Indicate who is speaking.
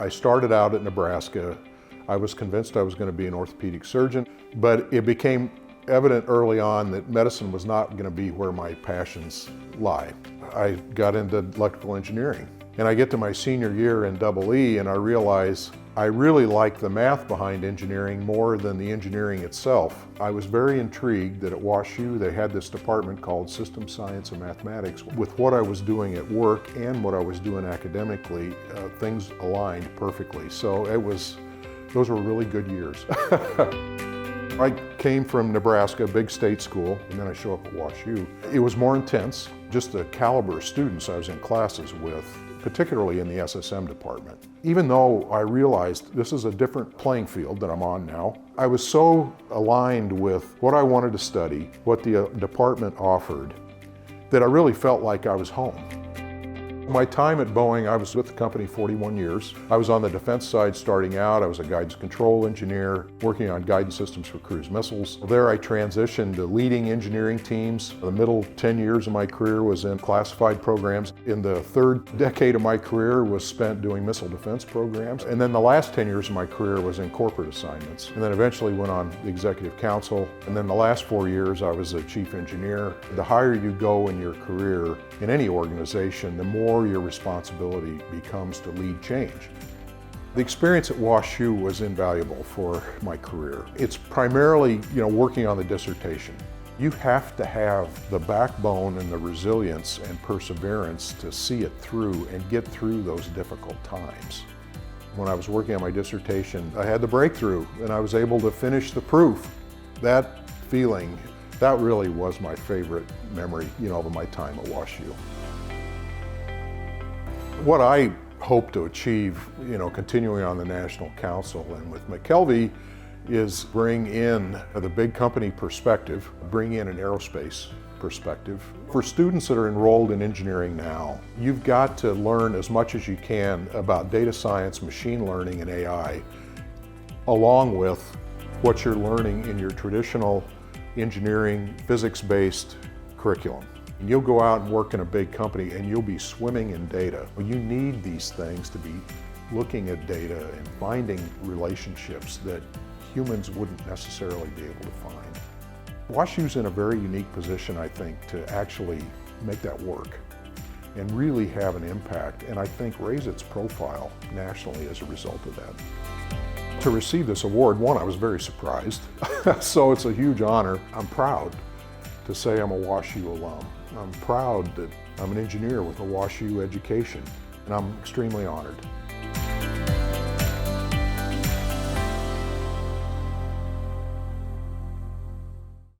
Speaker 1: I started out at Nebraska. I was convinced I was going to be an orthopedic surgeon, but it became evident early on that medicine was not going to be where my passions lie. I got into electrical engineering, and I get to my senior year in EE and I realize I really like the math behind engineering more than the engineering itself. I was very intrigued that at WashU they had this department called System Science and Mathematics. With what I was doing at work and what I was doing academically, things aligned perfectly. So those were really good years. I came from Nebraska, big state school, and then I show up at WashU. It was more intense, just the caliber of students I was in classes with, particularly in the SSM department. Even though I realized this is a different playing field that I'm on now, I was so aligned with what I wanted to study, what the department offered, that I really felt like I was home. My time at Boeing, I was with the company 41 years. I was on the defense side starting out. I was a guidance control engineer working on guidance systems for cruise missiles. There I transitioned to leading engineering teams. The middle 10 years of my career was in classified programs. In the third decade of my career was spent doing missile defense programs. And then the last 10 years of my career was in corporate assignments. And then eventually went on the executive council. And then the last 4 years I was a chief engineer. The higher you go in your career in any organization, the more your responsibility becomes to lead change. The experience at WashU was invaluable for my career. It's primarily, working on the dissertation. You have to have the backbone and the resilience and perseverance to see it through and get through those difficult times. When I was working on my dissertation, I had the breakthrough and I was able to finish the proof. That feeling, that really was my favorite memory, of my time at WashU. What I hope to achieve, continuing on the National Council and with McKelvey is bring in the big company perspective, bring in an aerospace perspective. For students that are enrolled in engineering now, you've got to learn as much as you can about data science, machine learning, and AI, along with what you're learning in your traditional engineering, physics-based curriculum. You'll go out and work in a big company and you'll be swimming in data. You need these things to be looking at data and finding relationships that humans wouldn't necessarily be able to find. WashU's in a very unique position, I think, to actually make that work and really have an impact, and I think raise its profile nationally as a result of that. To receive this award, one, I was very surprised, so it's a huge honor. I'm proud to say I'm a WashU alum. I'm proud that I'm an engineer with a WashU education, and I'm extremely honored.